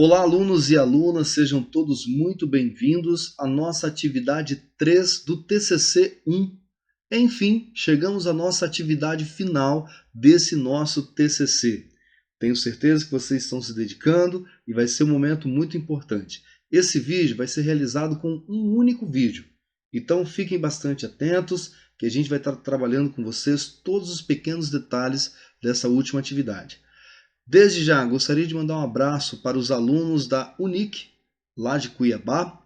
Olá, alunos e alunas, sejam todos muito bem-vindos à nossa atividade 3 do TCC 1. Enfim, chegamos à nossa atividade final desse nosso TCC. Tenho certeza que vocês estão se dedicando e vai ser um momento muito importante. Esse vídeo vai ser realizado com um único vídeo. Então fiquem bastante atentos, que a gente vai estar trabalhando com vocês todos os pequenos detalhes dessa última atividade. Desde já, gostaria de mandar um abraço para os alunos da UNIC, lá de Cuiabá,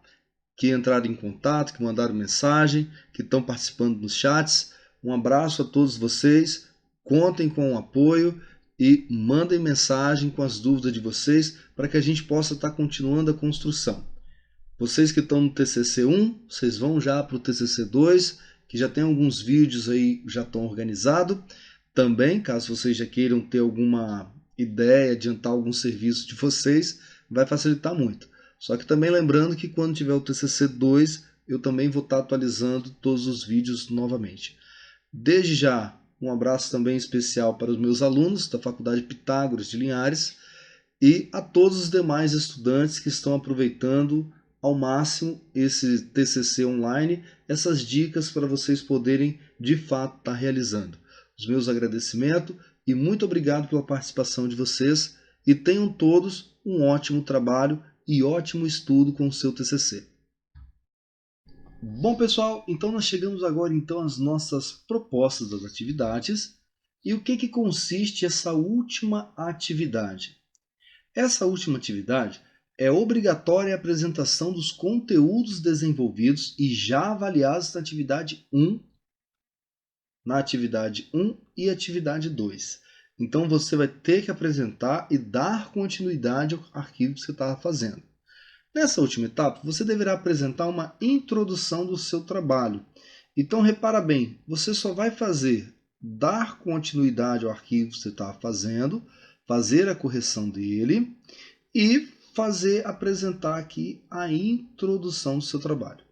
que entraram em contato, que mandaram mensagem, que estão participando nos chats. Um abraço a todos vocês, contem com o apoio e mandem mensagem com as dúvidas de vocês para que a gente possa estar continuando a construção. Vocês que estão no TCC 1, vocês vão já para o TCC 2, que já tem alguns vídeos aí, já estão organizados. Também, caso vocês já queiram ter alguma ideia, adiantar algum serviço de vocês, vai facilitar muito. Só que também lembrando que quando tiver o TCC 2, eu também vou estar atualizando todos os vídeos novamente. Desde já, um abraço também especial para os meus alunos da Faculdade Pitágoras de Linhares e a todos os demais estudantes que estão aproveitando ao máximo esse TCC online, essas dicas para vocês poderem de fato estar realizando. Os meus agradecimentos e muito obrigado pela participação de vocês e tenham todos um ótimo trabalho e ótimo estudo com o seu TCC. Bom pessoal, então nós chegamos agora então às nossas propostas das atividades e o que consiste essa última atividade. Essa última atividade é obrigatória a apresentação dos conteúdos desenvolvidos e já avaliados na atividade 1 e atividade 2. Então você vai ter que apresentar e dar continuidade ao arquivo que você estava fazendo. Nessa última etapa, você deverá apresentar uma introdução do seu trabalho. Então repara bem, você só vai dar continuidade ao arquivo que você estava fazendo, fazer a correção dele e apresentar aqui a introdução do seu trabalho.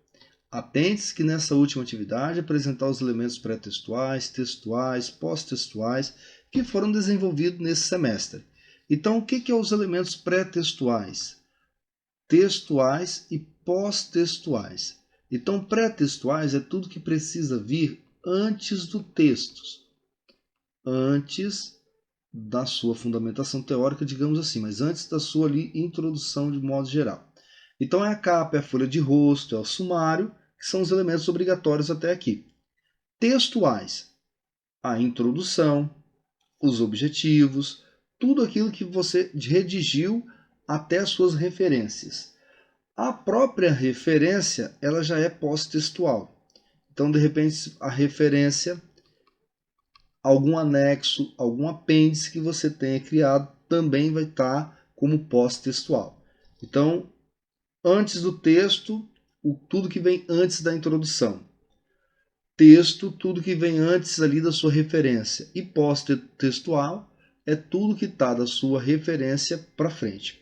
Atente-se que nessa última atividade apresentar os elementos pré-textuais, textuais, pós-textuais que foram desenvolvidos nesse semestre. Então, o que são os elementos pré-textuais? Textuais e pós-textuais. Então, pré-textuais é tudo que precisa vir antes do texto, antes da sua fundamentação teórica, digamos assim, mas antes da sua introdução de modo geral. Então, é a capa, é a folha de rosto, é o sumário, que são os elementos obrigatórios até aqui. Textuais, a introdução, os objetivos, tudo aquilo que você redigiu até as suas referências. A própria referência, ela já é pós-textual. Então, de repente, a referência, algum anexo, algum apêndice que você tenha criado também vai estar como pós-textual. Então, antes do texto, tudo que vem antes da introdução. Texto, tudo que vem antes ali da sua referência. E pós-textual é tudo que está da sua referência para frente.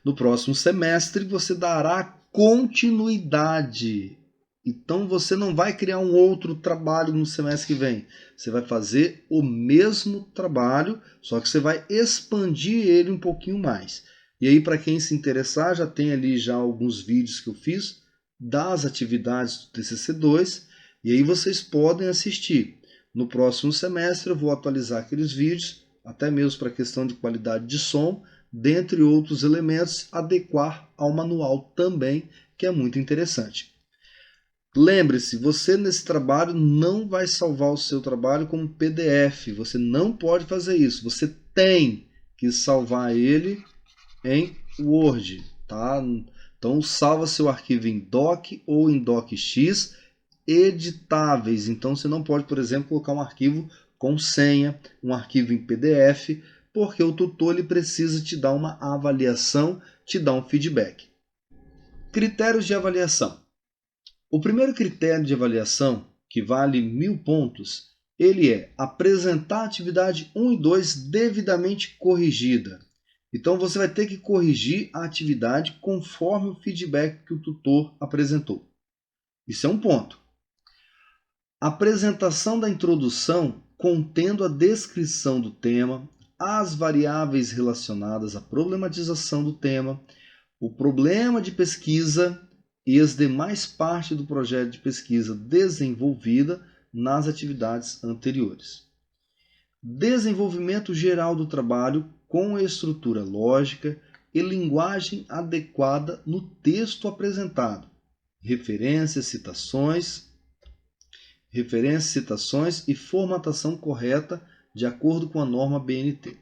No próximo semestre, você dará continuidade. Então, você não vai criar um outro trabalho no semestre que vem. Você vai fazer o mesmo trabalho, só que você vai expandir ele um pouquinho mais. E aí, para quem se interessar, já tem ali já alguns vídeos que eu fiz das atividades do TCC2. E aí vocês podem assistir. No próximo semestre eu vou atualizar aqueles vídeos, até mesmo para a questão de qualidade de som, dentre outros elementos, adequar ao manual também, que é muito interessante. Lembre-se, você nesse trabalho não vai salvar o seu trabalho como PDF, você não pode fazer isso, você tem que salvar ele em Word, tá? Então salva seu arquivo em doc ou em docx editáveis, então você não pode, por exemplo, colocar um arquivo com senha, um arquivo em PDF, porque o tutor ele precisa te dar uma avaliação, te dar um feedback. Critérios de avaliação. O primeiro critério de avaliação, que vale 1000 pontos, ele é apresentar a atividade 1 e 2 devidamente corrigida. Então você vai ter que corrigir a atividade conforme o feedback que o tutor apresentou. Isso é um ponto. Apresentação da introdução contendo a descrição do tema, as variáveis relacionadas à problematização do tema, o problema de pesquisa e as demais partes do projeto de pesquisa desenvolvida nas atividades anteriores. Desenvolvimento geral do trabalho com estrutura lógica e linguagem adequada no texto apresentado. Referências, citações e formatação correta de acordo com a norma BNT.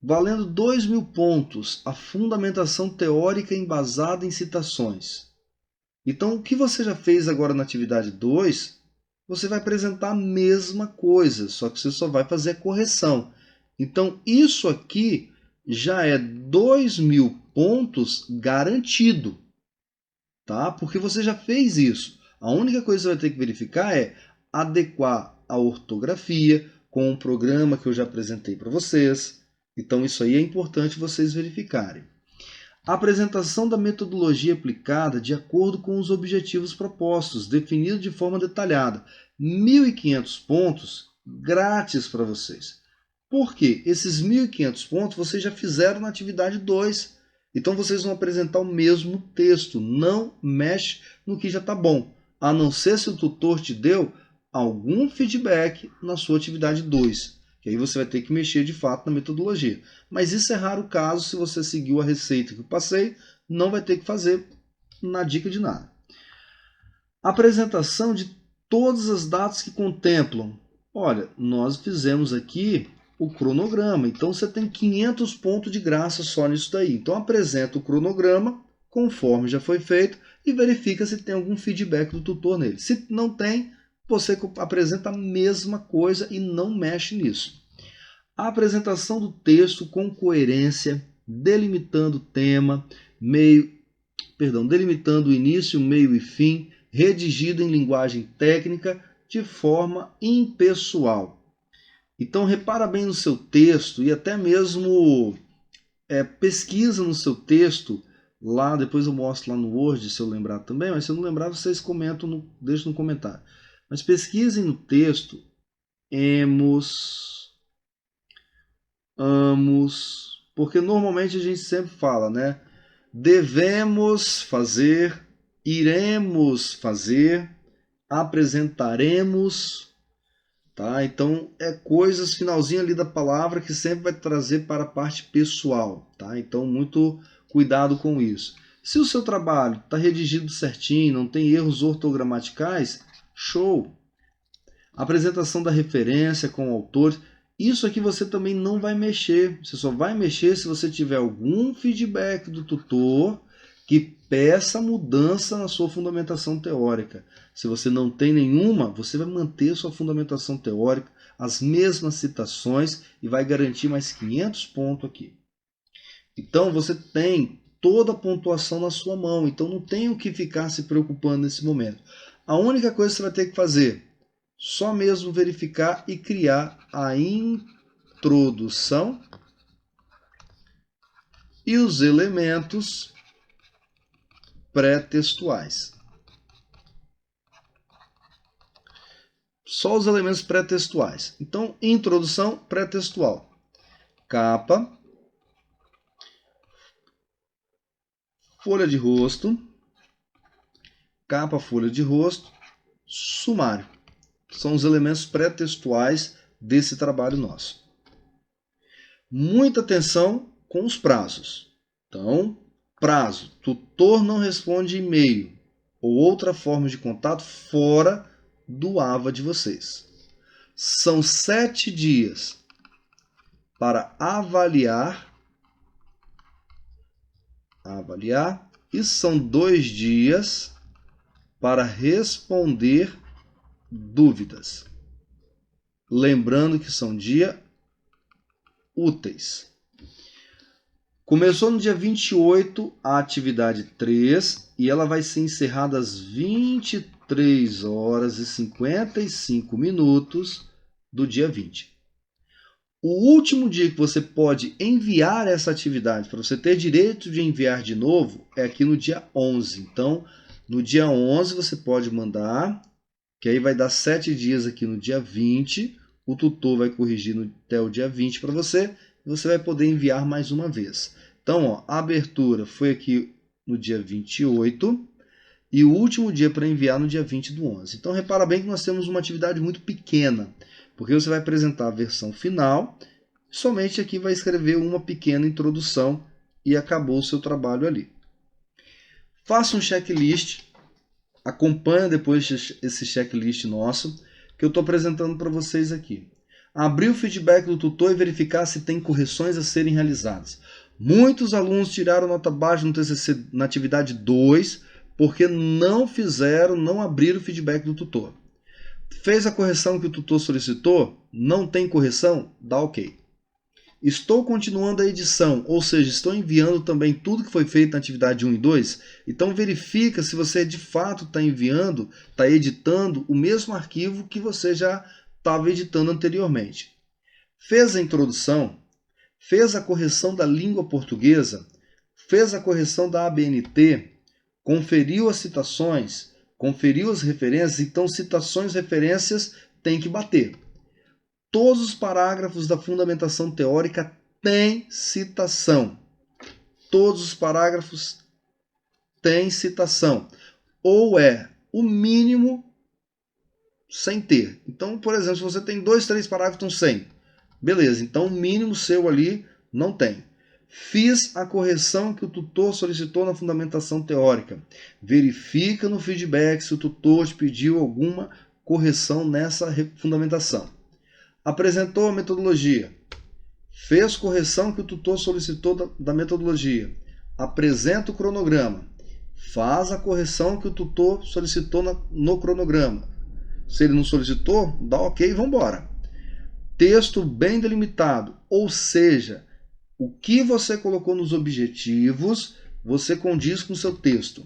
Valendo 2.000 pontos, a fundamentação teórica embasada em citações. Então, o que você já fez agora na atividade 2, você vai apresentar a mesma coisa, só que você só vai fazer a correção. Então, isso aqui já é 2.000 pontos garantido, tá? Porque você já fez isso. A única coisa que você vai ter que verificar é adequar a ortografia com o programa que eu já apresentei para vocês. Então, isso aí é importante vocês verificarem. A apresentação da metodologia aplicada de acordo com os objetivos propostos, definido de forma detalhada. 1.500 pontos grátis para vocês. Por quê? Esses 1.500 pontos vocês já fizeram na atividade 2. Então, vocês vão apresentar o mesmo texto. Não mexe no que já está bom. A não ser se o tutor te deu algum feedback na sua atividade 2. Que aí você vai ter que mexer de fato na metodologia. Mas isso é raro caso, se você seguiu a receita que eu passei, não vai ter que fazer na dica de nada. Apresentação de todas as datas que contemplam. Olha, nós fizemos aqui o cronograma, então você tem 500 pontos de graça só nisso daí. Então apresenta o cronograma, conforme já foi feito, e verifica se tem algum feedback do tutor nele. Se não tem, você apresenta a mesma coisa e não mexe nisso. A apresentação do texto com coerência, delimitando tema, delimitando o início, meio e fim, redigido em linguagem técnica de forma impessoal. Então, repara bem no seu texto e até mesmo pesquisa no seu texto. Lá, depois eu mostro lá no Word, se eu lembrar também, mas se eu não lembrar, vocês comentam, deixem no comentário. Mas pesquisem no texto amos, porque normalmente a gente sempre fala, né? Devemos fazer, iremos fazer, apresentaremos, tá? Então é coisas, finalzinho ali da palavra que sempre vai trazer para a parte pessoal, tá? Então muito cuidado com isso. Se o seu trabalho está redigido certinho, não tem erros ortogramaticais, show! Apresentação da referência com o autor. Isso aqui você também não vai mexer. Você só vai mexer se você tiver algum feedback do tutor que peça mudança na sua fundamentação teórica. Se você não tem nenhuma, você vai manter sua fundamentação teórica, as mesmas citações e vai garantir mais 500 pontos aqui. Então você tem toda a pontuação na sua mão. Então não tem o que ficar se preocupando nesse momento. A única coisa que você vai ter que fazer, só mesmo verificar e criar a introdução e os elementos pré-textuais. Só os elementos pré-textuais. Então, introdução pré-textual. Capa, folha de rosto, capa, folha de rosto, sumário. São os elementos pré-textuais desse trabalho nosso. Muita atenção com os prazos. Então, prazo. Tutor não responde e-mail ou outra forma de contato fora do AVA de vocês. São 7 dias para avaliar e são 2 dias para responder dúvidas. Lembrando que são dias úteis. Começou no dia 28 a atividade 3 e ela vai ser encerrada às 23 horas e 55 minutos do dia 20. O último dia que você pode enviar essa atividade, para você ter direito de enviar de novo, é aqui no dia 11. Então, no dia 11 você pode mandar, que aí vai dar 7 dias aqui no dia 20, o tutor vai corrigir até o dia 20 para você, e você vai poder enviar mais uma vez. Então, ó, a abertura foi aqui no dia 28 e o último dia para enviar no dia 20 do 11. Então, repara bem que nós temos uma atividade muito pequena, porque você vai apresentar a versão final, somente aqui vai escrever uma pequena introdução e acabou o seu trabalho ali. Faça um checklist, acompanha depois esse checklist nosso, que eu estou apresentando para vocês aqui. Abrir o feedback do tutor e verificar se tem correções a serem realizadas. Muitos alunos tiraram nota baixa no TCC na atividade 2 porque não abriram o feedback do tutor. Fez a correção que o tutor solicitou? Não tem correção? Dá ok. Estou continuando a edição, ou seja, estou enviando também tudo que foi feito na atividade 1 e 2. Então verifica se você de fato está enviando, está editando o mesmo arquivo que você já estava editando anteriormente. Fez a introdução, fez a correção da língua portuguesa, fez a correção da ABNT, conferiu as citações, conferiu as referências, então citações e referências tem que bater. Todos os parágrafos da fundamentação teórica têm citação. Todos os parágrafos têm citação. Ou é o mínimo sem ter. Então, por exemplo, se você tem 2, 3 parágrafos, estão sem. Beleza, então o mínimo seu ali não tem. Fiz a correção que o tutor solicitou na fundamentação teórica. Verifica no feedback se o tutor te pediu alguma correção nessa fundamentação. Apresentou a metodologia. Fez correção que o tutor solicitou da metodologia. Apresenta o cronograma. Faz a correção que o tutor solicitou no cronograma. Se ele não solicitou, dá ok e vamos embora. Texto bem delimitado, ou seja, o que você colocou nos objetivos, você condiz com o seu texto.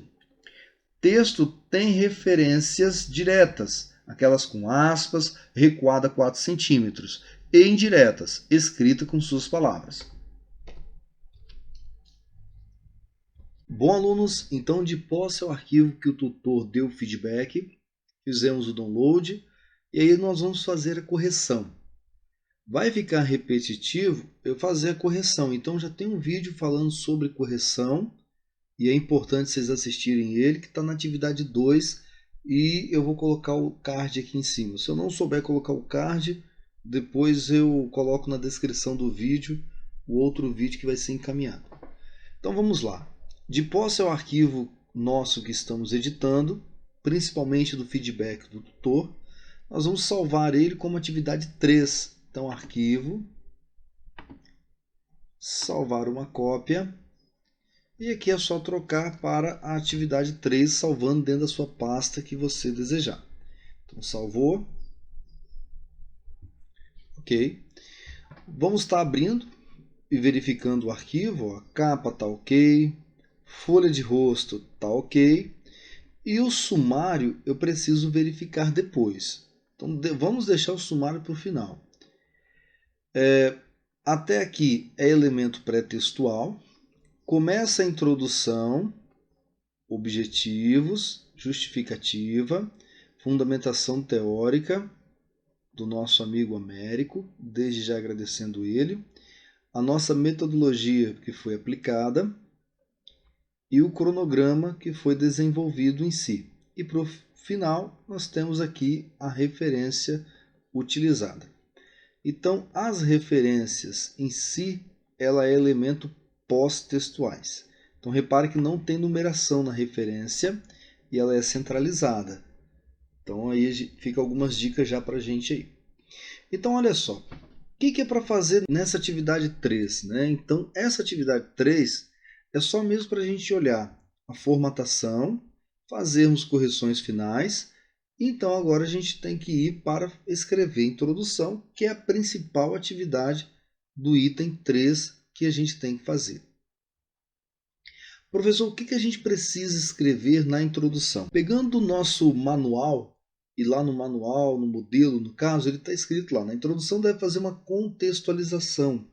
Texto tem referências diretas, aquelas com aspas, recuada 4 centímetros, e indiretas, escrita com suas palavras. Bom, alunos, então de posse ao arquivo que o tutor deu feedback, fizemos o download, e aí nós vamos fazer a correção. Vai ficar repetitivo eu fazer a correção, então já tem um vídeo falando sobre correção, e é importante vocês assistirem ele, que está na atividade 2, e eu vou colocar o card aqui em cima. Se eu não souber colocar o card, depois eu coloco na descrição do vídeo o outro vídeo que vai ser encaminhado. Então vamos lá. De posse ao arquivo nosso que estamos editando, principalmente do feedback do tutor, nós vamos salvar ele como atividade 3. Então arquivo, salvar uma cópia. E aqui é só trocar para a atividade 3, salvando dentro da sua pasta que você desejar. Então, salvou. Ok. Vamos estar abrindo e verificando o arquivo. A capa está ok. Folha de rosto está ok. E o sumário eu preciso verificar depois. Então, vamos deixar o sumário para o final. Até aqui é elemento pré-textual. Começa a introdução, objetivos, justificativa, fundamentação teórica do nosso amigo Américo, desde já agradecendo ele, a nossa metodologia que foi aplicada e o cronograma que foi desenvolvido em si. E para o final nós temos aqui a referência utilizada. Então as referências em si, ela é elemento pós-textuais. Então repare que não tem numeração na referência e ela é centralizada. Então aí fica algumas dicas já para a gente aí. Então olha só, o que é para fazer nessa atividade 3? Né? Então essa atividade 3 é só mesmo para a gente olhar a formatação, fazermos correções finais. Então agora a gente tem que ir para escrever a introdução, que é a principal atividade do item 3 que a gente tem que fazer. Professor, o que a gente precisa escrever na introdução? Pegando o nosso manual, e lá no manual, no modelo, no caso, ele está escrito lá, na introdução deve fazer uma contextualização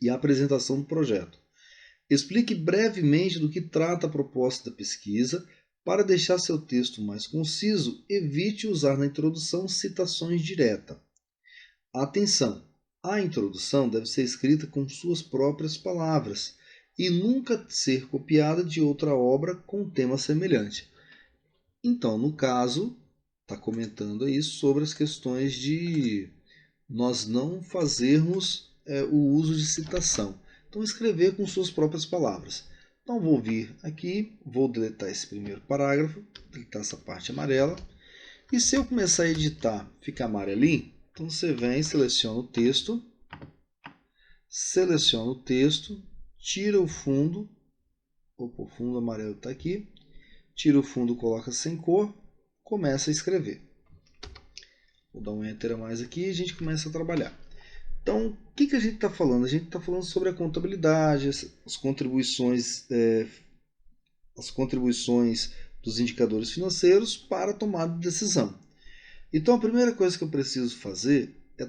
e a apresentação do projeto. Explique brevemente do que trata a proposta da pesquisa. Para deixar seu texto mais conciso, evite usar na introdução citações diretas. Atenção! A introdução deve ser escrita com suas próprias palavras e nunca ser copiada de outra obra com tema semelhante. Então, no caso, está comentando aí sobre as questões de nós não fazermos o uso de citação. Então, escrever com suas próprias palavras. Então, vou vir aqui, vou deletar esse primeiro parágrafo, deletar essa parte amarela. E se eu começar a editar, fica amarelinho, então você vem, seleciona o texto, tira o fundo, opa, o fundo amarelo está aqui, tira o fundo, coloca sem cor, começa a escrever. Vou dar um Enter a mais aqui e a gente começa a trabalhar. Então, o que a gente está falando? A gente está falando sobre a contabilidade, as contribuições dos indicadores financeiros para a tomada de decisão. Então, a primeira coisa que eu preciso fazer é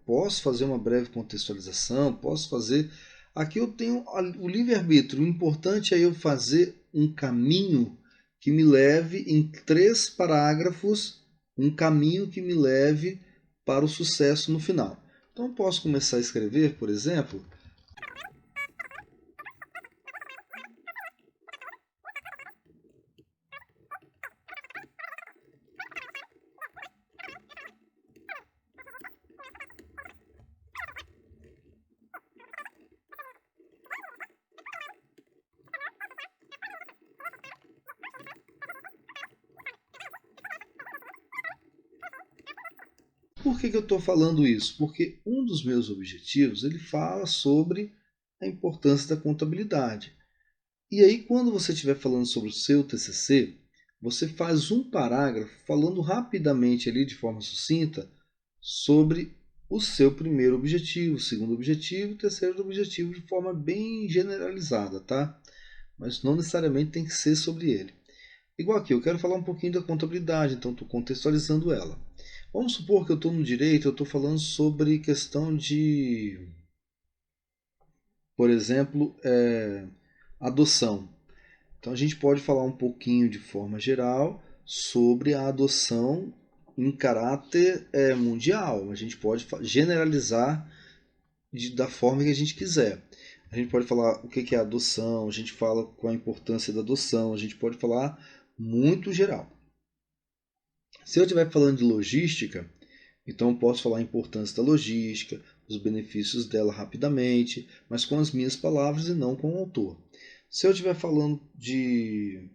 posso fazer uma breve contextualização, posso fazer. Aqui eu tenho o livre-arbítrio. O importante é eu fazer um caminho que me leve em 3 parágrafos, um caminho que me leve para o sucesso no final. Então, eu posso começar a escrever, por exemplo, por que eu estou falando isso? Porque um dos meus objetivos ele fala sobre a importância da contabilidade. E aí, quando você estiver falando sobre o seu TCC, você faz um parágrafo falando rapidamente ali, de forma sucinta, sobre o seu primeiro objetivo, o segundo objetivo e o terceiro objetivo de forma bem generalizada, tá? Mas não necessariamente tem que ser sobre ele. Igual aqui, eu quero falar um pouquinho da contabilidade, então estou contextualizando ela. Vamos supor que eu estou no direito, eu estou falando sobre questão de, por exemplo, adoção. Então a gente pode falar um pouquinho de forma geral sobre a adoção em caráter mundial. A gente pode generalizar da forma que a gente quiser. A gente pode falar o que é adoção, a gente fala qual a importância da adoção, a gente pode falar muito geral. Se eu estiver falando de logística, então eu posso falar a importância da logística, os benefícios dela rapidamente, mas com as minhas palavras e não com o autor. Se eu estiver falando de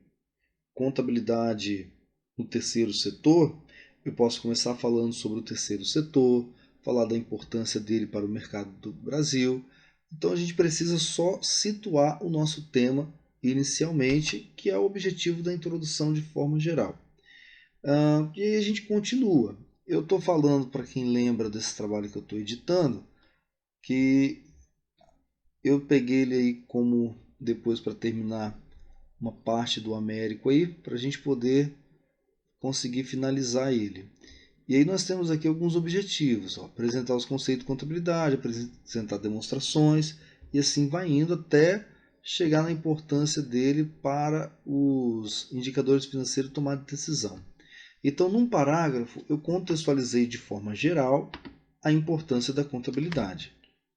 contabilidade no terceiro setor, eu posso começar falando sobre o terceiro setor, falar da importância dele para o mercado do Brasil. Então a gente precisa só situar o nosso tema inicialmente, que é o objetivo da introdução de forma geral. E aí a gente continua. Eu estou falando, para quem lembra desse trabalho que eu estou editando, que eu peguei ele aí como, depois para terminar, uma parte do Américo aí, para a gente poder conseguir finalizar ele. E aí nós temos aqui alguns objetivos, ó, apresentar os conceitos de contabilidade, apresentar demonstrações, e assim vai indo até chegar na importância dele para os indicadores financeiros tomar decisão. Então, num parágrafo, eu contextualizei de forma geral a importância da contabilidade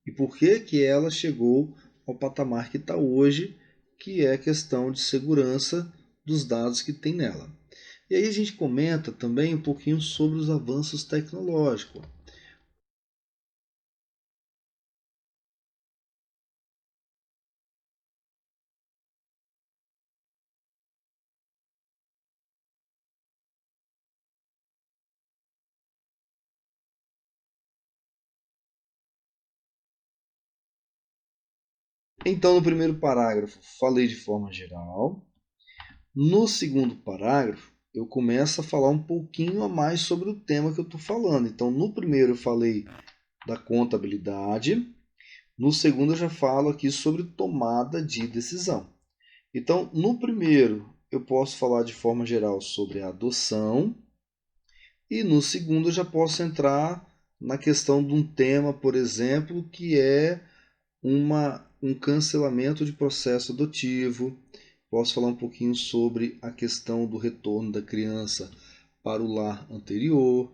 e por que ela chegou ao patamar que está hoje, que é a questão de segurança dos dados que tem nela. E aí a gente comenta também um pouquinho sobre os avanços tecnológicos. Então, no primeiro parágrafo, falei de forma geral. No segundo parágrafo, eu começo a falar um pouquinho a mais sobre o tema que eu estou falando. Então, no primeiro eu falei da contabilidade. No segundo eu já falo aqui sobre tomada de decisão. Então, no primeiro eu posso falar de forma geral sobre a adoção e no segundo eu já posso entrar na questão de um tema, por exemplo, que é um cancelamento de processo adotivo. Posso falar um pouquinho sobre a questão do retorno da criança para o lar anterior.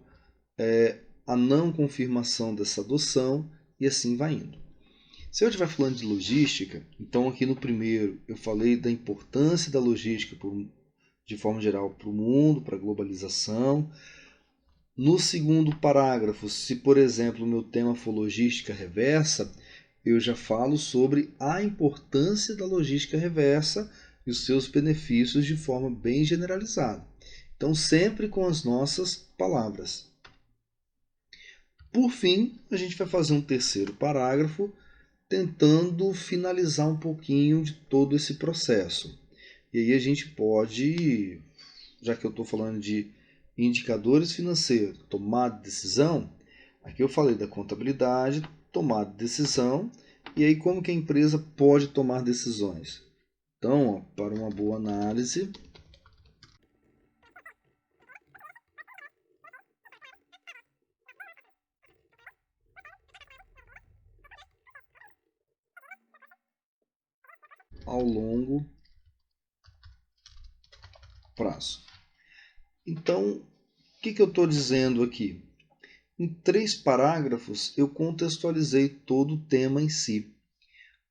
a não confirmação dessa adoção e assim vai indo. Se eu estiver falando de logística, então aqui no primeiro eu falei da importância da logística de forma geral para o mundo, para a globalização. No segundo parágrafo, se por exemplo o meu tema for logística reversa, eu já falo sobre a importância da logística reversa e os seus benefícios de forma bem generalizada. Então, sempre com as nossas palavras. Por fim, a gente vai fazer um terceiro parágrafo, tentando finalizar um pouquinho de todo esse processo. E aí a gente pode, já que eu estou falando de indicadores financeiros, tomada de decisão, aqui eu falei da contabilidade, tomada de decisão, e aí como que a empresa pode tomar decisões. Então, ó, para uma boa análise, ao longo prazo. Então, o que eu estou dizendo aqui? Em 3 parágrafos, eu contextualizei todo o tema em si.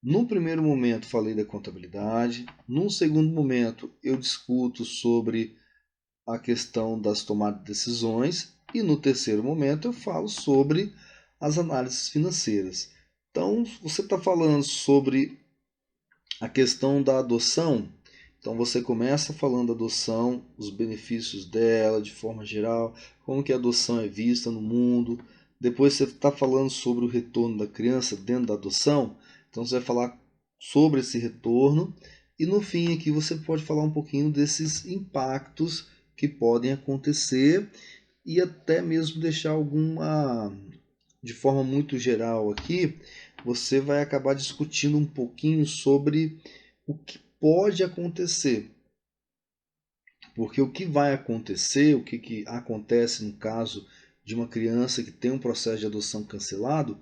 No primeiro momento, falei da contabilidade. Num segundo momento, eu discuto sobre a questão das tomadas de decisões. E no terceiro momento, eu falo sobre as análises financeiras. Então, você está falando sobre a questão da adoção. Então você começa falando da adoção, os benefícios dela de forma geral, como que a adoção é vista no mundo. Depois você está falando sobre o retorno da criança dentro da adoção. Então você vai falar sobre esse retorno. E no fim aqui você pode falar um pouquinho desses impactos que podem acontecer e até mesmo deixar alguma, de forma muito geral aqui, você vai acabar discutindo um pouquinho sobre o que pode acontecer. Porque o que vai acontecer, o que acontece no caso de uma criança que tem um processo de adoção cancelado,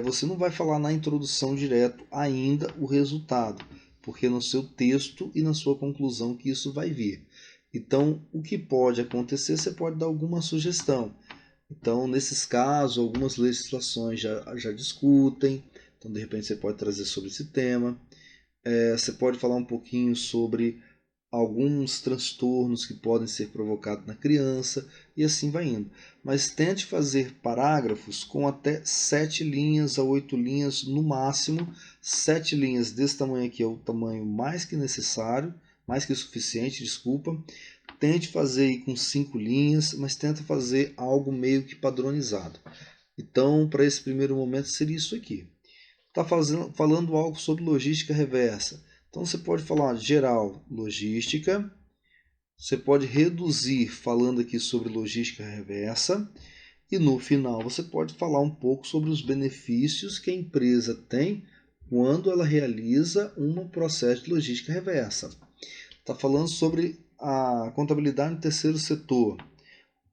você não vai falar na introdução direto ainda o resultado, porque no seu texto e na sua conclusão que isso vai vir. Então, o que pode acontecer, você pode dar alguma sugestão. Então, nesses casos, algumas legislações já discutem, então de repente você pode trazer sobre esse tema. Você pode falar um pouquinho sobre alguns transtornos que podem ser provocados na criança e assim vai indo. Mas tente fazer parágrafos com até 7 linhas a 8 linhas no máximo. 7 linhas desse tamanho aqui é o tamanho mais que necessário, mais que suficiente, desculpa. Tente fazer aí com 5 linhas, mas tenta fazer algo meio que padronizado. Então, para esse primeiro momento seria isso aqui. Está falando algo sobre logística reversa. Então você pode falar geral logística, você pode reduzir falando aqui sobre logística reversa e no final você pode falar um pouco sobre os benefícios que a empresa tem quando ela realiza um processo de logística reversa. Está falando sobre a contabilidade no terceiro setor.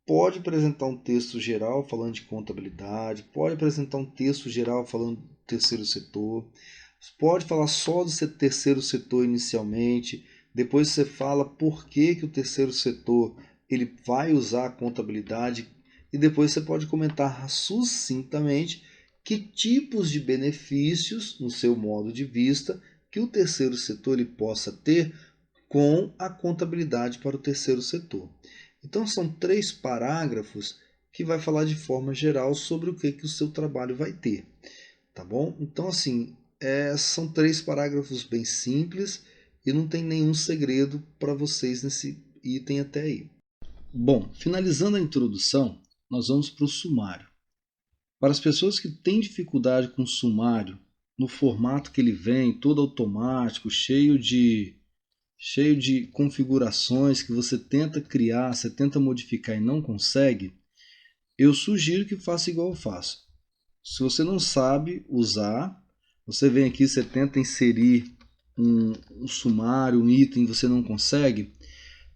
Pode apresentar um texto geral falando de contabilidade, pode apresentar um texto geral falando do terceiro setor, pode falar só do terceiro setor inicialmente, depois você fala por que o terceiro setor ele vai usar a contabilidade e depois você pode comentar sucintamente que tipos de benefícios, no seu modo de vista, que o terceiro setor ele possa ter com a contabilidade para o terceiro setor. Então são 3 parágrafos que vai falar de forma geral sobre o que o seu trabalho vai ter, tá bom? Então assim, são 3 parágrafos bem simples e não tem nenhum segredo para vocês nesse item até aí. Bom, finalizando a introdução, nós vamos para o sumário. Para as pessoas que têm dificuldade com o sumário, no formato que ele vem, todo automático, cheio de configurações que você tenta criar, você tenta modificar e não consegue, eu sugiro que faça igual eu faço. Se você não sabe usar, você vem aqui, você tenta inserir um sumário, um item, você não consegue,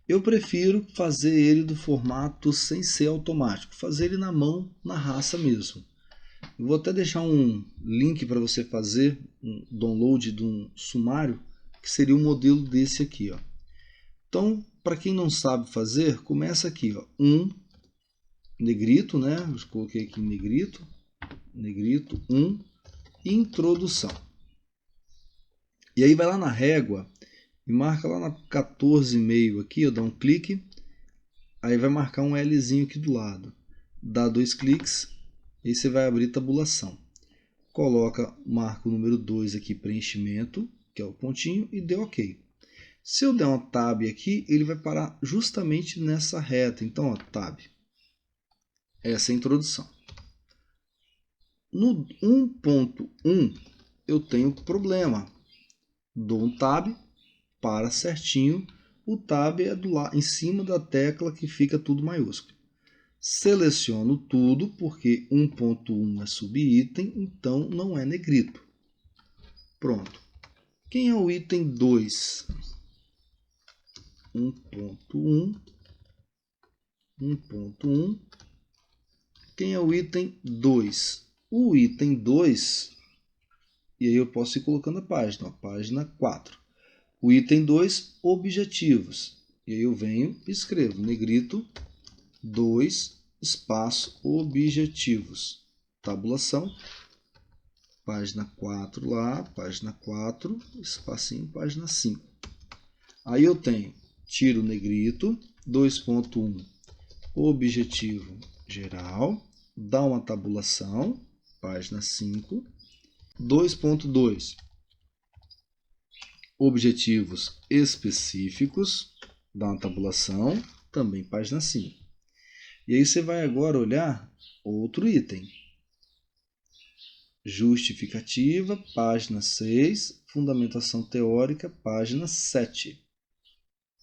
eu prefiro fazer ele do formato sem ser automático, fazer ele na mão, na raça mesmo. Eu vou até deixar um link para você fazer um download de um sumário, que seria um modelo desse aqui, ó. Então, para quem não sabe fazer, começa aqui, ó, 1, negrito, né? Eu coloquei aqui negrito, negrito 1, introdução. E aí vai lá na régua e marca lá na 14,5 aqui, dá um clique, aí vai marcar um Lzinho aqui do lado. Dá 2 cliques, e aí você vai abrir tabulação. Coloca, marca o número 2 aqui, preenchimento, que é o pontinho, e dê OK. Se eu der uma tab aqui, ele vai parar justamente nessa reta. Então, ó, tab. Essa é a introdução. No 1.1, eu tenho problema. Dou um tab, para certinho. O tab é em cima da tecla que fica tudo maiúsculo. Seleciono tudo, porque 1.1 é subitem, então não é negrito. Pronto. Quem é o item 2? 1.1. 1.1. Quem é o item 2? O item 2, e aí eu posso ir colocando a página 4. O item 2, objetivos. E aí eu venho e escrevo negrito 2, espaço, objetivos. Tabulação. Página 4 lá, página 4, espacinho, página 5. Aí eu tenho, tiro negrito, 2.1, objetivo geral, dá uma tabulação, página 5, 2.2, objetivos específicos, dá uma tabulação, também página 5. E aí você vai agora olhar outro item. Justificativa, página 6, fundamentação teórica, página 7.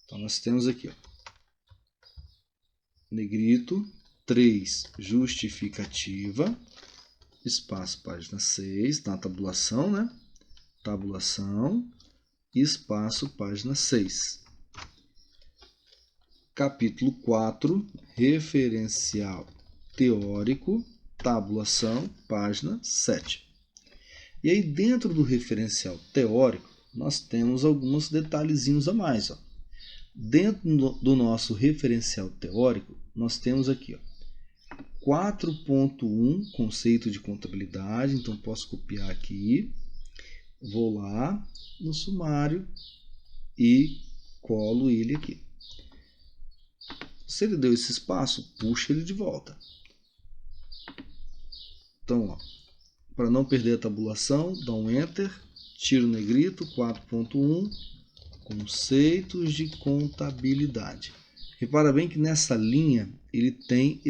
Então nós temos aqui, ó, negrito 3, justificativa, espaço, página 6, na tabulação, né? Tabulação, espaço, página 6. Capítulo 4, referencial teórico, tabulação, página 7. E aí dentro do referencial teórico, nós temos alguns detalhezinhos a mais, ó. Dentro do nosso referencial teórico, nós temos aqui, ó, 4.1, conceito de contabilidade. Então posso copiar aqui, vou lá no sumário e colo ele aqui. Se ele deu esse espaço, puxa ele de volta. Então, para não perder a tabulação, dá um Enter, tiro o negrito, 4.1, conceitos de contabilidade. Repara bem que nessa linha ele tem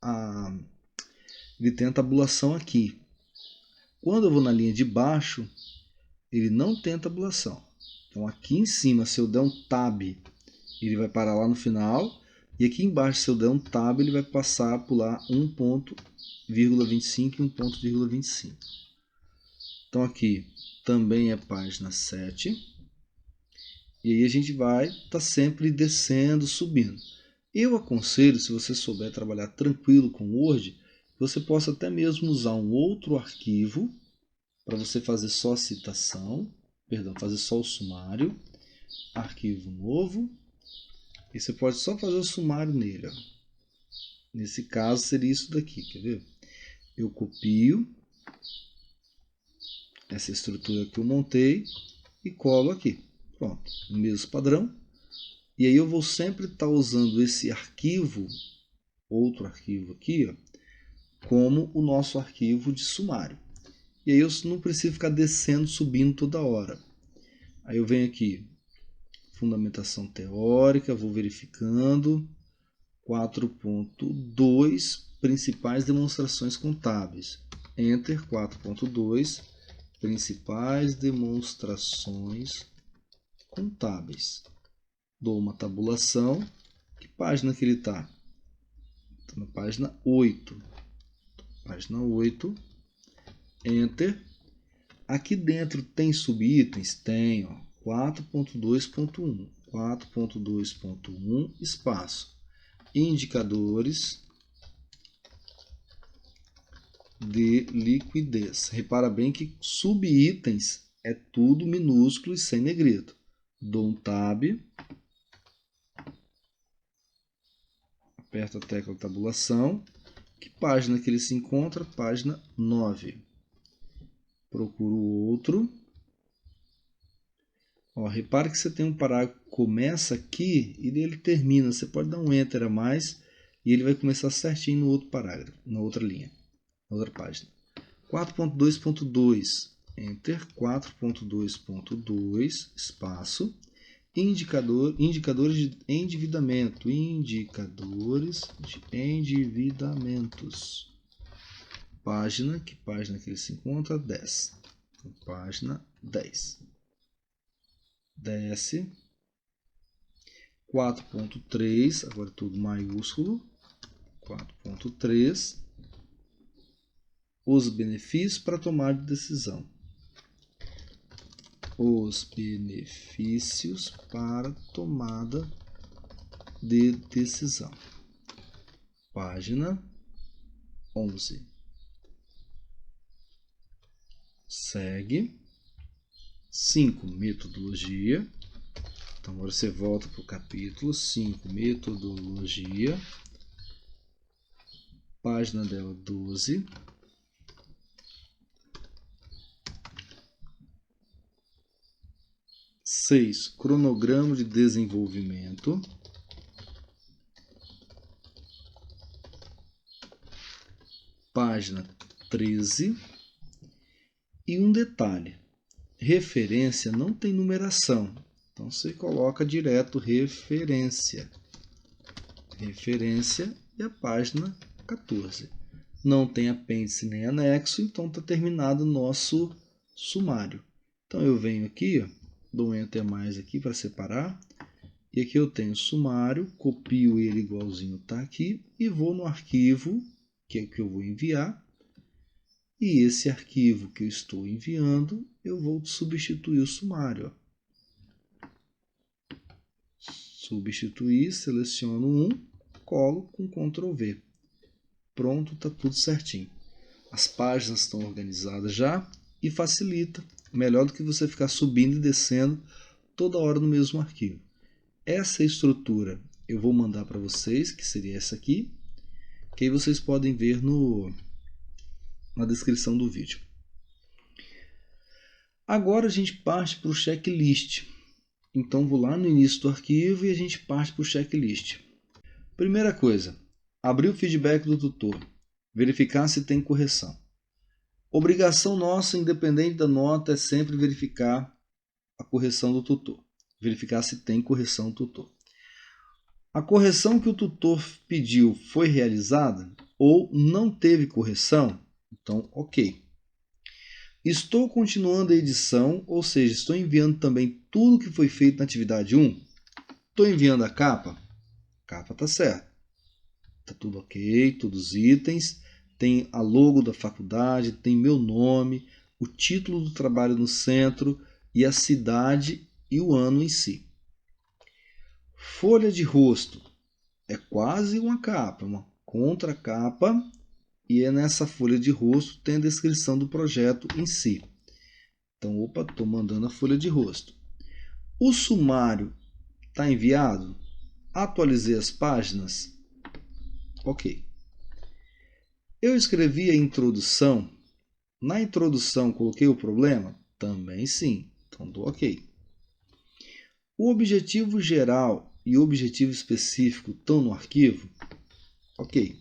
a tabulação aqui. Quando eu vou na linha de baixo, ele não tem a tabulação. Então aqui em cima, se eu der um Tab, ele vai parar lá no final. E aqui embaixo, se eu der um Tab, ele vai passar a pular 1.25 e 1.25. Então aqui também é página 7. E aí a gente vai estar sempre descendo, subindo. Eu aconselho, se você souber trabalhar tranquilo com o Word, você possa até mesmo usar um outro arquivo para você fazer só a citação, fazer só o sumário, arquivo novo, e você pode só fazer o sumário nele. Ó. Nesse caso seria isso daqui, quer ver? Eu copio essa estrutura que eu montei e colo aqui. Pronto, o mesmo padrão. E aí eu vou sempre estar usando esse arquivo, outro arquivo aqui, ó, como o nosso arquivo de sumário. E aí eu não preciso ficar descendo, subindo toda hora. Aí eu venho aqui, fundamentação teórica, vou verificando. 4.2, principais demonstrações contábeis. Enter, 4.2, principais demonstrações contábeis. Dou uma tabulação. Que página que ele está? Está na página 8. Página 8. Enter. Aqui dentro tem subitens? Tem, ó, 4.2.1. 4.2.1, espaço. Indicadores de liquidez. Repara bem que subitens é tudo minúsculo e sem negrito. Dou um Tab. aperto a tecla tabulação. Que página que ele se encontra? Página 9. Procuro outro. Ó, repare que você tem um parágrafo que começa aqui e ele termina. Você pode dar um Enter a mais e ele vai começar certinho no outro parágrafo, na outra linha, na outra página. 4.2.2, Enter, 4.2.2, espaço, indicadores de endividamento, indicadores de endividamentos. Página, que página que ele se encontra? 10. Então, página 10. Desce. 4.3, agora tudo maiúsculo. 4.3. Os benefícios para tomar de decisão. Os benefícios para tomada de decisão. Página 11. Segue. 5. Metodologia. Então agora você volta para o capítulo 5. Metodologia. Página dela 12. 6. Cronograma de desenvolvimento. Página 13. E um detalhe. Referência não tem numeração. Então você coloca direto referência. Referência e a página 14. Não tem apêndice nem anexo, então está terminado o nosso sumário. Então eu venho aqui, ó, dou um Enter mais aqui para separar. E aqui eu tenho sumário, copio ele igualzinho está aqui e vou no arquivo, que é o que eu vou enviar. E esse arquivo que eu estou enviando, eu vou substituir o sumário. Ó. Substituir, seleciono um, colo com Ctrl V. Pronto, está tudo certinho. As páginas estão organizadas já e facilita. Melhor do que você ficar subindo e descendo toda hora no mesmo arquivo. Essa estrutura eu vou mandar para vocês, que seria essa aqui, que aí vocês podem ver na descrição do vídeo. Agora a gente parte para o checklist. Então vou lá no início do arquivo e a gente parte para o checklist. Primeira coisa, abrir o feedback do tutor, verificar se tem correção. Obrigação nossa, independente da nota, é sempre verificar a correção do tutor. Verificar se tem correção do tutor. A correção que o tutor pediu foi realizada ou não teve correção? Então, ok. Estou continuando a edição, ou seja, estou enviando também tudo que foi feito na atividade 1. Estou enviando a capa? A capa está certa. Está tudo ok, todos os itens. Tem a logo da faculdade, tem meu nome, o título do trabalho no centro e a cidade e o ano em si. Folha de rosto é quase uma capa, uma contracapa, e é nessa folha de rosto tem a descrição do projeto em si. Então, opa, estou mandando a folha de rosto. O sumário está enviado? Atualizei as páginas? Ok. Eu escrevi a introdução. Na introdução coloquei o problema? Também sim. Então dou ok. O objetivo geral e o objetivo específico estão no arquivo? Ok.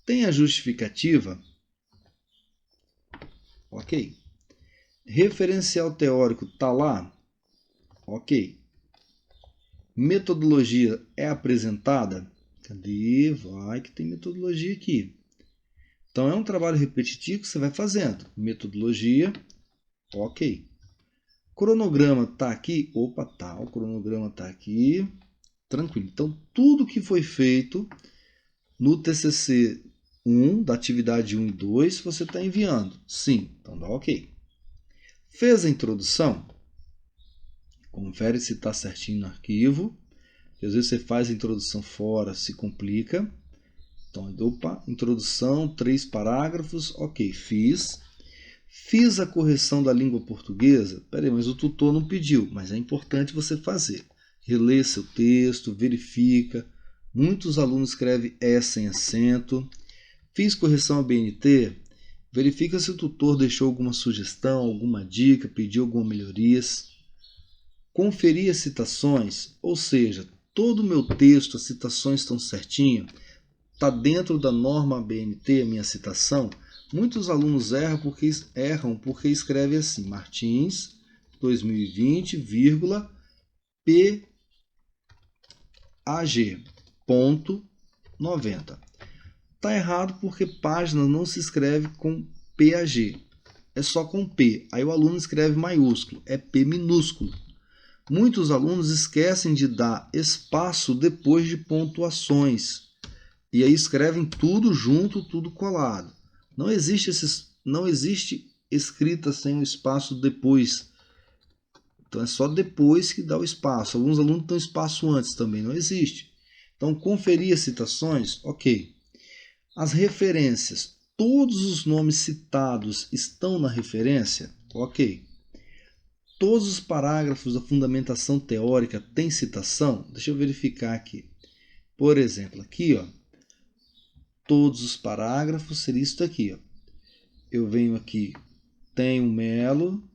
Tem a justificativa? Ok. Referencial teórico está lá? Ok. Metodologia é apresentada? Cadê? Vai que tem metodologia aqui. Então é um trabalho repetitivo que você vai fazendo. Metodologia, ok. Cronograma está aqui? Opa, tá. O cronograma está aqui. Tranquilo. Então tudo que foi feito no TCC 1, da atividade 1 e 2, você está enviando? Sim, então dá ok. Fez a introdução? Confere se está certinho no arquivo. Às vezes você faz a introdução fora, se complica. Então, opa, introdução, 3 parágrafos, ok, fiz. Fiz a correção da língua portuguesa? Peraí, mas o tutor não pediu, mas é importante você fazer. Relê seu texto, verifica, Muitos alunos escrevem E sem acento. Fiz correção ABNT. Verifica se o tutor deixou alguma sugestão, alguma dica, pediu alguma melhorias. Conferir as citações, ou seja, todo o meu texto, as citações estão certinho, está dentro da norma ABNT, a minha citação. Muitos alunos erram porque escrevem assim, Martins 2020, PAG, ponto 90. Está errado porque página não se escreve com PAG, é só com P. Aí o aluno escreve maiúsculo, é P minúsculo. Muitos alunos esquecem de dar espaço depois de pontuações. E aí escrevem tudo junto, tudo colado. Não existe escrita sem o espaço depois. Então é só depois que dá o espaço. Alguns alunos dão espaço antes também, não existe. Então conferir as citações, ok. As referências, todos os nomes citados estão na referência? Ok. Todos os parágrafos da fundamentação teórica têm citação? Deixa eu verificar aqui. Por exemplo, aqui, ó, todos os parágrafos seria isso aqui. Ó. Eu venho aqui, tenho Melo,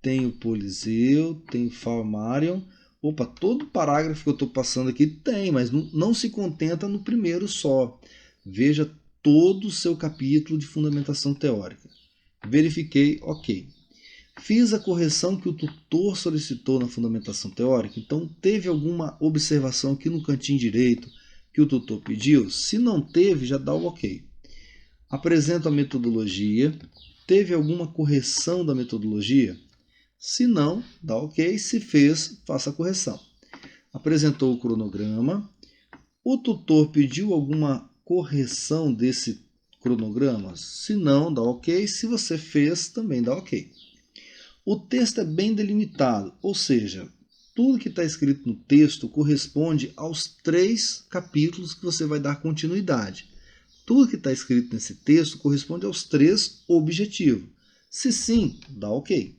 tenho Poliseu, tenho Falmarion. Opa, todo parágrafo que eu estou passando aqui tem, mas não se contenta no primeiro só. Veja todo o seu capítulo de fundamentação teórica. Verifiquei, ok. Fiz a correção que o tutor solicitou na fundamentação teórica, então teve alguma observação aqui no cantinho direito que o tutor pediu? Se não teve, já dá o ok. Apresento a metodologia. Teve alguma correção da metodologia? Se não, dá ok. Se fez, faça a correção. Apresentou o cronograma. O tutor pediu alguma correção desse cronograma? Se não, dá ok. Se você fez, também dá ok. O texto é bem delimitado, ou seja, tudo que está escrito no texto corresponde aos 3 capítulos que você vai dar continuidade. Tudo que está escrito nesse texto corresponde aos 3 objetivos. Se sim, dá ok.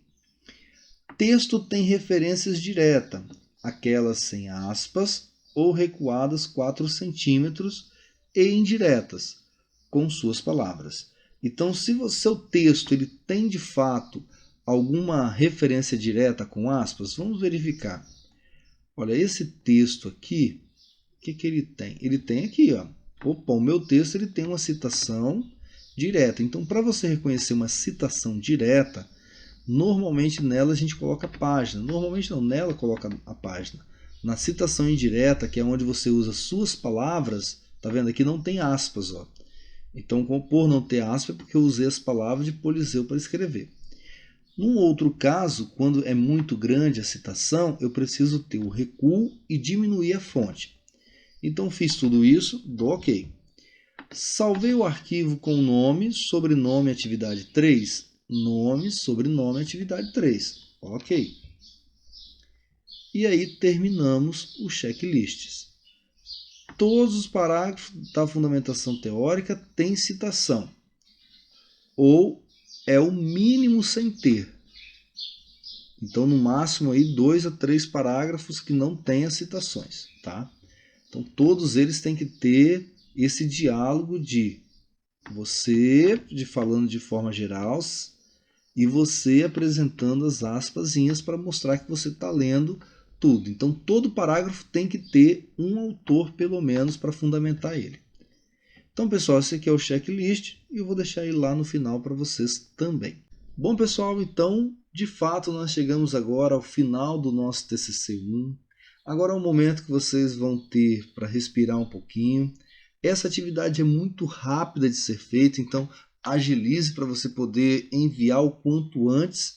Texto tem referências diretas, aquelas sem aspas ou recuadas 4 centímetros e indiretas, com suas palavras. Então, se o seu texto ele tem de fato alguma referência direta com aspas, vamos verificar. Olha, esse texto aqui, o que ele tem? Ele tem aqui, ó. Opa, o meu texto ele tem uma citação direta. Então, para você reconhecer uma citação direta, normalmente nela a gente coloca a página. Normalmente não, nela coloca a página. Na citação indireta, que é onde você usa suas palavras, tá vendo? Aqui não tem aspas, ó. Então, por não ter aspas, é porque eu usei as palavras de Poliseu para escrever. Num outro caso, quando é muito grande a citação, eu preciso ter o recuo e diminuir a fonte. Então fiz tudo isso, dou ok. Salvei o arquivo com nome, sobrenome, atividade 3. Nome, sobrenome, atividade 3. Ok. E aí terminamos os checklists. Todos os parágrafos da fundamentação teórica têm citação. Ou é o mínimo sem ter. Então, no máximo, aí 2 a 3 parágrafos que não tenham citações. Tá? Então, todos eles têm que ter esse diálogo de você falando de forma geral e você apresentando as aspasinhas para mostrar que você está lendo tudo. Então, todo parágrafo tem que ter um autor, pelo menos, para fundamentar ele. Então, pessoal, esse aqui é o checklist e eu vou deixar ele lá no final para vocês também. Bom, pessoal, então, de fato, nós chegamos agora ao final do nosso TCC1. Agora é um momento que vocês vão ter para respirar um pouquinho. Essa atividade é muito rápida de ser feita, então agilize para você poder enviar o quanto antes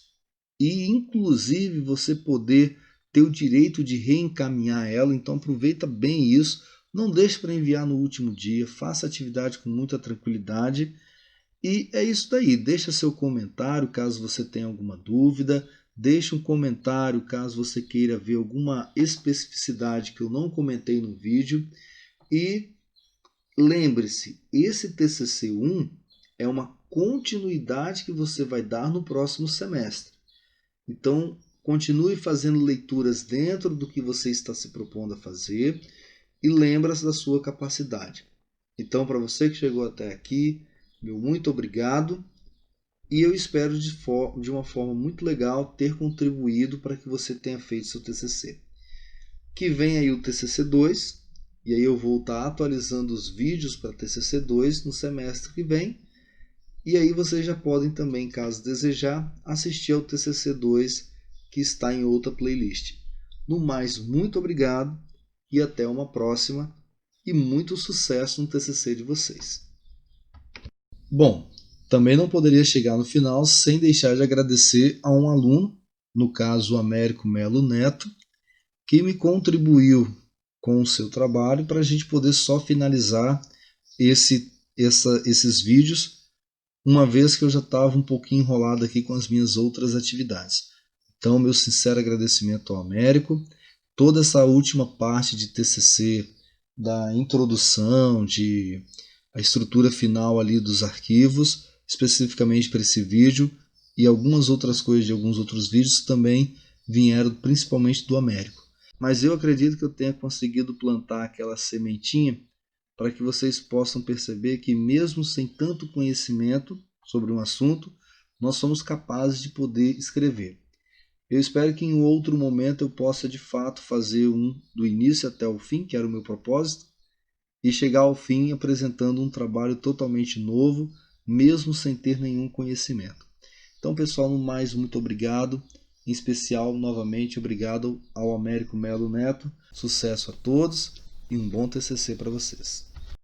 e, inclusive, você poder ter o direito de reencaminhar ela. Então, aproveita bem isso. Não deixe para enviar no último dia, faça a atividade com muita tranquilidade. E é isso daí, deixa seu comentário caso você tenha alguma dúvida, deixe um comentário caso você queira ver alguma especificidade que eu não comentei no vídeo. E lembre-se, esse TCC1 é uma continuidade que você vai dar no próximo semestre. Então, continue fazendo leituras dentro do que você está se propondo a fazer. e lembra da sua capacidade. Então, para você que chegou até aqui, meu muito obrigado e eu espero de uma forma muito legal ter contribuído para que você tenha feito seu TCC. Que vem aí o TCC2, e aí eu vou estar atualizando os vídeos para TCC2 no semestre que vem. E aí vocês já podem também, caso desejar, assistir ao TCC2 que está em outra playlist. No mais, muito obrigado e até uma próxima e muito sucesso no TCC de vocês. Bom, também não poderia chegar no final sem deixar de agradecer a um aluno, no caso o Américo Melo Neto, que me contribuiu com o seu trabalho para a gente poder só finalizar esses vídeos, uma vez que eu já estava um pouquinho enrolado aqui com as minhas outras atividades. Então, meu sincero agradecimento ao Américo. Toda essa última parte de TCC, da introdução, a estrutura final ali dos arquivos, especificamente para esse vídeo, e algumas outras coisas de alguns outros vídeos também vieram principalmente do Américo. Mas eu acredito que eu tenha conseguido plantar aquela sementinha para que vocês possam perceber que mesmo sem tanto conhecimento sobre um assunto, nós somos capazes de poder escrever. Eu espero que em outro momento eu possa de fato fazer um do início até o fim, que era o meu propósito, e chegar ao fim apresentando um trabalho totalmente novo, mesmo sem ter nenhum conhecimento. Então, pessoal, no mais, muito obrigado. Em especial, novamente, obrigado ao Américo Melo Neto. Sucesso a todos e um bom TCC para vocês.